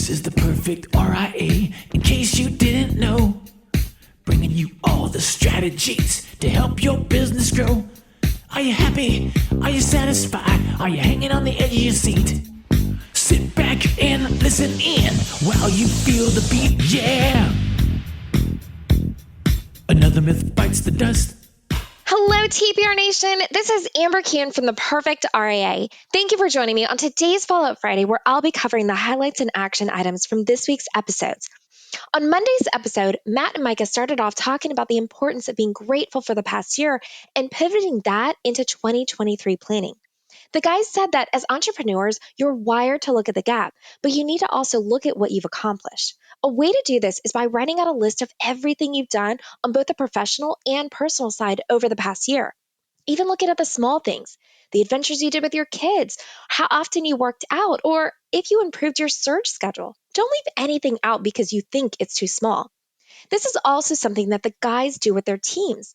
This is the perfect RIA, in case you didn't know. Bringing you all the strategies to help your business grow. Are you happy? Are you satisfied? Are you hanging on the edge of your seat? Sit back and listen in while you feel the beat, yeah! Another myth bites the dust. Hello, TPR Nation. This is Amber Kuhn from the Perfect RIA. Thank you for joining me on today's Follow-Up Friday, where I'll be covering the highlights and action items from this week's episodes. On Monday's episode, Matt and Micah started off talking about the importance of being grateful for the past year and pivoting that into 2023 planning. The guys said that as entrepreneurs, you're wired to look at the gap, but you need to also look at what you've accomplished. A way to do this is by writing out a list of everything you've done on both the professional and personal side over the past year. Even looking at the small things, the adventures you did with your kids, how often you worked out, or if you improved your search schedule. Don't leave anything out because you think it's too small. This is also something that the guys do with their teams.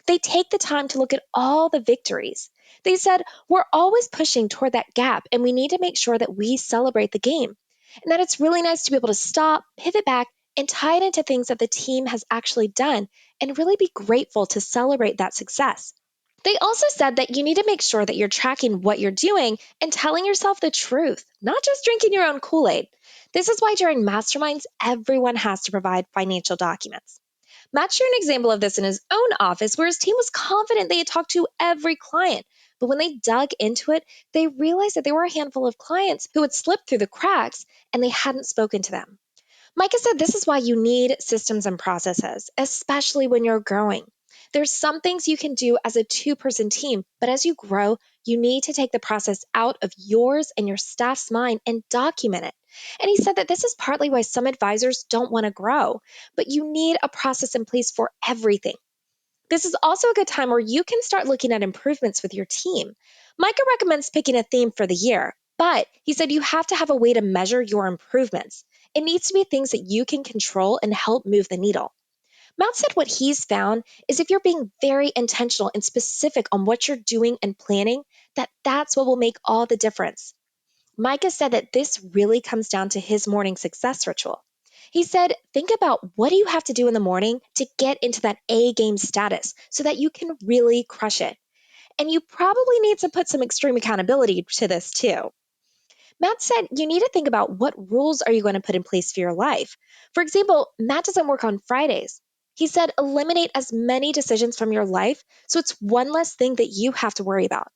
They take the time to look at all the victories. They said, we're always pushing toward that gap, and we need to make sure that we celebrate the game. And that it's really nice to be able to stop, pivot back, and tie it into things that the team has actually done, and really be grateful to celebrate that success. They also said that you need to make sure that you're tracking what you're doing and telling yourself the truth, not just drinking your own Kool-Aid. This is why during masterminds, everyone has to provide financial documents. Matt shared an example of this in his own office where his team was confident they had talked to every client. But when they dug into it, they realized that there were a handful of clients who had slipped through the cracks and they hadn't spoken to them. Micah said this is why you need systems and processes, especially when you're growing. There's some things you can do as a two-person team, but as you grow, you need to take the process out of yours and your staff's mind and document it. And he said that this is partly why some advisors don't want to grow, but you need a process in place for everything. This is also a good time where you can start looking at improvements with your team. Micah recommends picking a theme for the year, but he said you have to have a way to measure your improvements. It needs to be things that you can control and help move the needle. Matt said what he's found is if you're being very intentional and specific on what you're doing and planning, that's what will make all the difference. Micah said that this really comes down to his morning success ritual. He said, think about what do you have to do in the morning to get into that A game status so that you can really crush it. And you probably need to put some extreme accountability to this too. Matt said you need to think about what rules are you going to put in place for your life. For example, Matt doesn't work on Fridays. He said eliminate as many decisions from your life so it's one less thing that you have to worry about.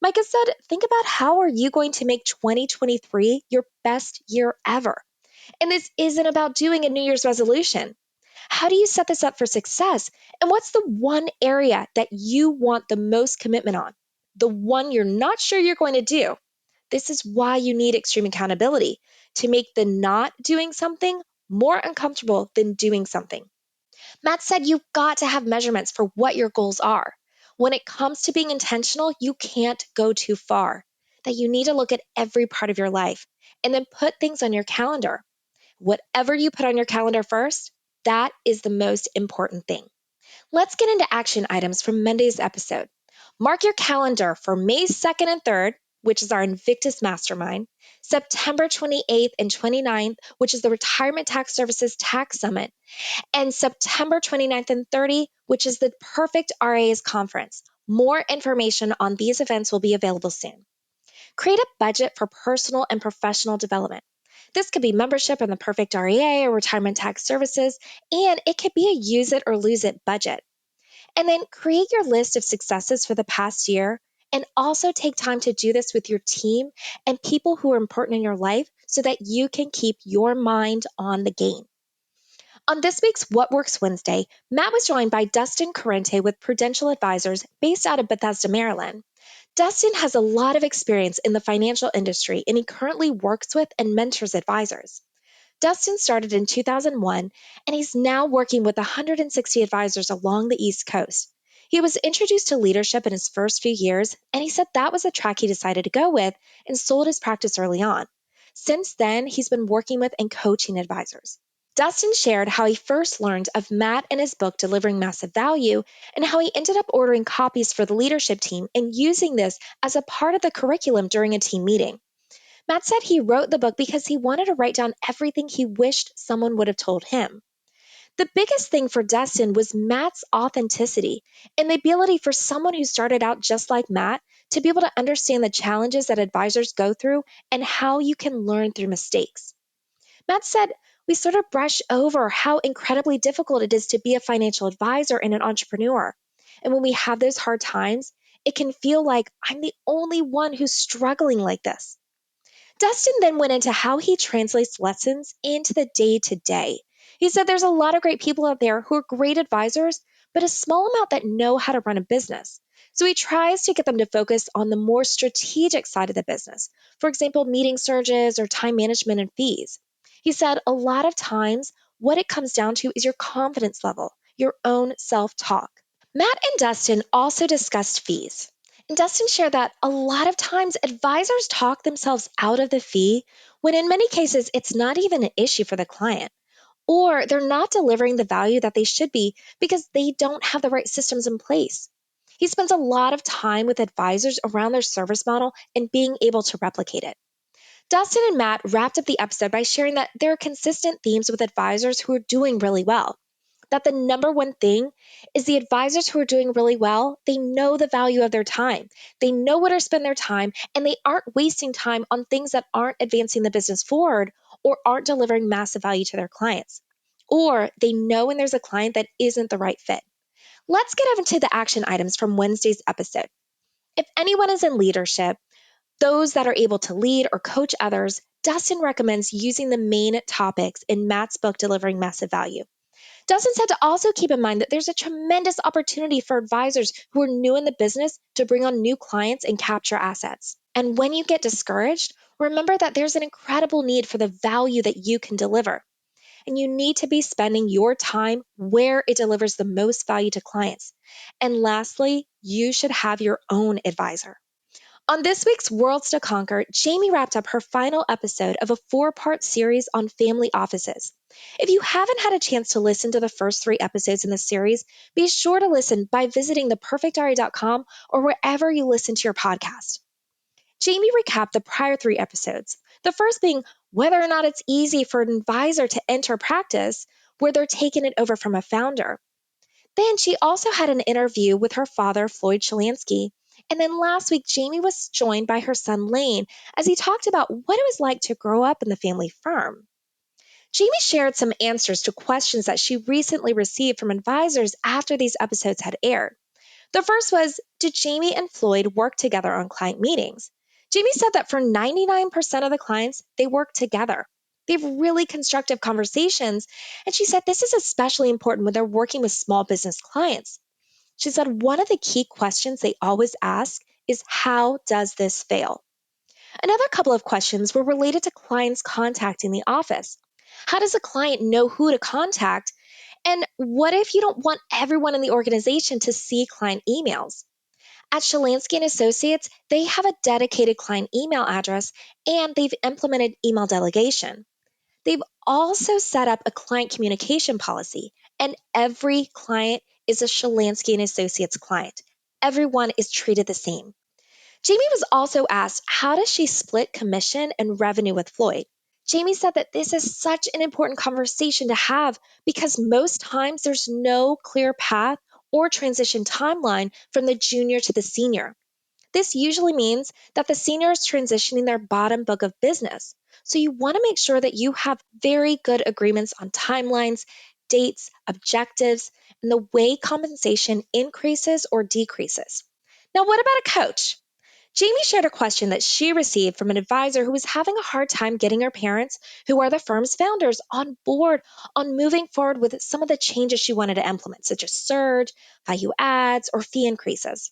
Micah said, think about how are you going to make 2023 your best year ever? And this isn't about doing a New Year's resolution. How do you set this up for success? And what's the one area that you want the most commitment on? The one you're not sure you're going to do? This is why you need extreme accountability to make the not doing something more uncomfortable than doing something. Matt said you've got to have measurements for what your goals are. When it comes to being intentional, you can't go too far. That you need to look at every part of your life and then put things on your calendar. Whatever you put on your calendar first, that is the most important thing. Let's get into action items from Monday's episode. Mark your calendar for May 2nd and 3rd, which is our Invictus Mastermind, September 28th and 29th, which is the Retirement Tax Services Tax Summit, and September 29th and 30th, which is the Perfect RIAs Conference. More information on these events will be available soon. Create a budget for personal and professional development. This could be membership in the Perfect REA or Retirement Tax Services, and it could be a use it or lose it budget. And then create your list of successes for the past year, and also take time to do this with your team and people who are important in your life so that you can keep your mind on the game. On this week's What Works Wednesday, Matt was joined by Dustin Corrente with Prudential Advisors based out of Bethesda, Maryland. Dustin has a lot of experience in the financial industry, and he currently works with and mentors advisors. Dustin started in 2001, and he's now working with 160 advisors along the East Coast. He was introduced to leadership in his first few years, and he said that was the track he decided to go with and sold his practice early on. Since then, he's been working with and coaching advisors. Dustin shared how he first learned of Matt and his book Delivering Massive Value, and how he ended up ordering copies for the leadership team and using this as a part of the curriculum during a team meeting. Matt said he wrote the book because he wanted to write down everything he wished someone would have told him. The biggest thing for Dustin was Matt's authenticity and the ability for someone who started out just like Matt to be able to understand the challenges that advisors go through and how you can learn through mistakes. Matt said, we sort of brush over how incredibly difficult it is to be a financial advisor and an entrepreneur. And when we have those hard times, it can feel like I'm the only one who's struggling like this. Dustin then went into how he translates lessons into the day to day. He said there's a lot of great people out there who are great advisors, but a small amount that know how to run a business. So he tries to get them to focus on the more strategic side of the business. For example, meeting surges or time management and fees. He said a lot of times what it comes down to is your confidence level, your own self talk. Matt and Dustin also discussed fees. And Dustin shared that a lot of times advisors talk themselves out of the fee when in many cases it's not even an issue for the client, or they're not delivering the value that they should be because they don't have the right systems in place. He spends a lot of time with advisors around their service model and being able to replicate it. Dustin and Matt wrapped up the episode by sharing that there are consistent themes with advisors who are doing really well. That the number one thing is the advisors who are doing really well, they know the value of their time. They know where to spend their time, and they aren't wasting time on things that aren't advancing the business forward or aren't delivering massive value to their clients. Or they know when there's a client that isn't the right fit. Let's get into the action items from Wednesday's episode. If anyone is in leadership, those that are able to lead or coach others, Dustin recommends using the main topics in Matt's book, Delivering Massive Value. Dustin said to also keep in mind that there's a tremendous opportunity for advisors who are new in the business to bring on new clients and capture assets. And when you get discouraged, remember that there's an incredible need for the value that you can deliver. And you need to be spending your time where it delivers the most value to clients. And lastly, you should have your own advisor. On this week's Worlds to Conquer, Jamie wrapped up her final episode of a 4-part series on family offices. If you haven't had a chance to listen to the first 3 episodes in the series, be sure to listen by visiting theperfectRA.com or wherever you listen to your podcast. Jamie recapped the prior 3 episodes, the first being whether or not it's easy for an advisor to enter practice where they're taking it over from a founder. Then she also had an interview with her father, Floyd Shalansky. And then last week, Jamie was joined by her son, Lane, as he talked about what it was like to grow up in the family firm. Jamie shared some answers to questions that she recently received from advisors after these episodes had aired. The first was, did Jamie and Floyd work together on client meetings? Jamie said that for 99% of the clients, they work together. They have really constructive conversations, and she said this is especially important when they're working with small business clients. She said one of the key questions they always ask is, how does this fail? Another couple of questions were related to clients contacting the office. How does a client know who to contact? And what if you don't want everyone in the organization to see client emails? At Shalansky and Associates, they have a dedicated client email address and they've implemented email delegation. They've also set up a client communication policy, and every client is a Shalansky and Associates client. Everyone is treated the same. Jamie was also asked, how does she split commission and revenue with Floyd? Jamie said that this is such an important conversation to have because most times there's no clear path or transition timeline from the junior to the senior. This usually means that the senior is transitioning their bottom book of business. So you want to make sure that you have very good agreements on timelines, dates, objectives, and the way compensation increases or decreases. Now, what about a coach? Jamie shared a question that she received from an advisor who was having a hard time getting her parents, who are the firm's founders, on board on moving forward with some of the changes she wanted to implement, such as surge, value adds, or fee increases.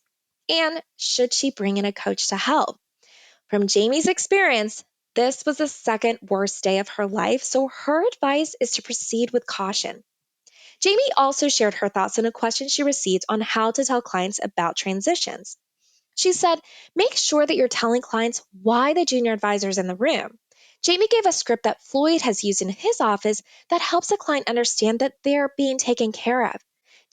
And should she bring in a coach to help? From Jamie's experience, this was the second worst day of her life, so her advice is to proceed with caution. Jamie also shared her thoughts on a question she received on how to tell clients about transitions. She said, make sure that you're telling clients why the junior advisor is in the room. Jamie gave a script that Floyd has used in his office that helps a client understand that they're being taken care of.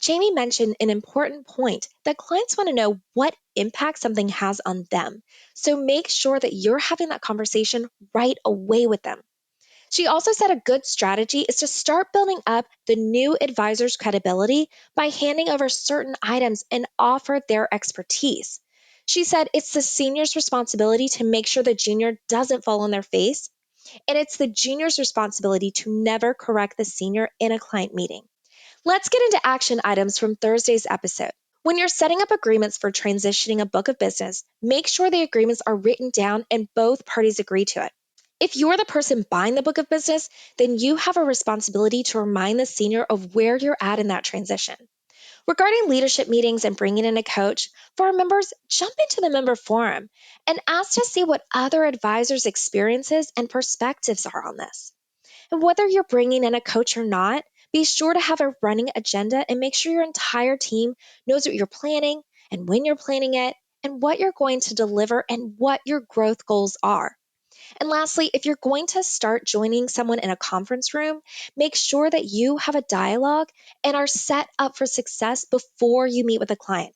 Jamie mentioned an important point that clients want to know what impact something has on them. So make sure that you're having that conversation right away with them. She also said a good strategy is to start building up the new advisor's credibility by handing over certain items and offer their expertise. She said it's the senior's responsibility to make sure the junior doesn't fall on their face, and it's the junior's responsibility to never correct the senior in a client meeting. Let's get into action items from Thursday's episode. When you're setting up agreements for transitioning a book of business, make sure the agreements are written down and both parties agree to it. If you're the person buying the book of business, then you have a responsibility to remind the senior of where you're at in that transition. Regarding leadership meetings and bringing in a coach, for our members, jump into the member forum and ask to see what other advisors' experiences and perspectives are on this. And whether you're bringing in a coach or not, be sure to have a running agenda and make sure your entire team knows what you're planning and when you're planning it and what you're going to deliver and what your growth goals are. And lastly, if you're going to start joining someone in a conference room, make sure that you have a dialogue and are set up for success before you meet with a client.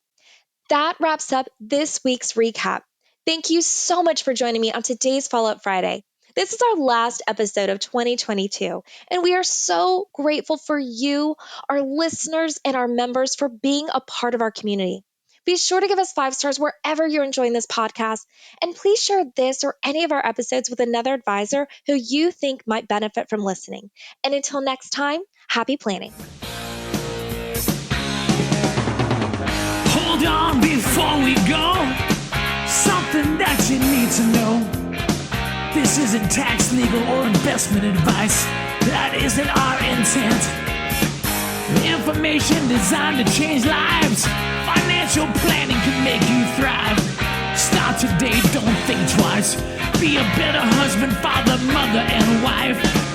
That wraps up this week's recap. Thank you so much for joining me on today's Follow Up Friday. This is our last episode of 2022, and we are so grateful for you, our listeners, and our members for being a part of our community. Be sure to give us 5 stars wherever you're enjoying this podcast, and please share this or any of our episodes with another advisor who you think might benefit from listening. And until next time, happy planning. Hold on before we go. Something that you need to know. This isn't tax, legal, or investment advice. That isn't our intent. Information designed to change lives. Financial planning can make you thrive. Start today, don't think twice. Be a better husband, father, mother, and wife.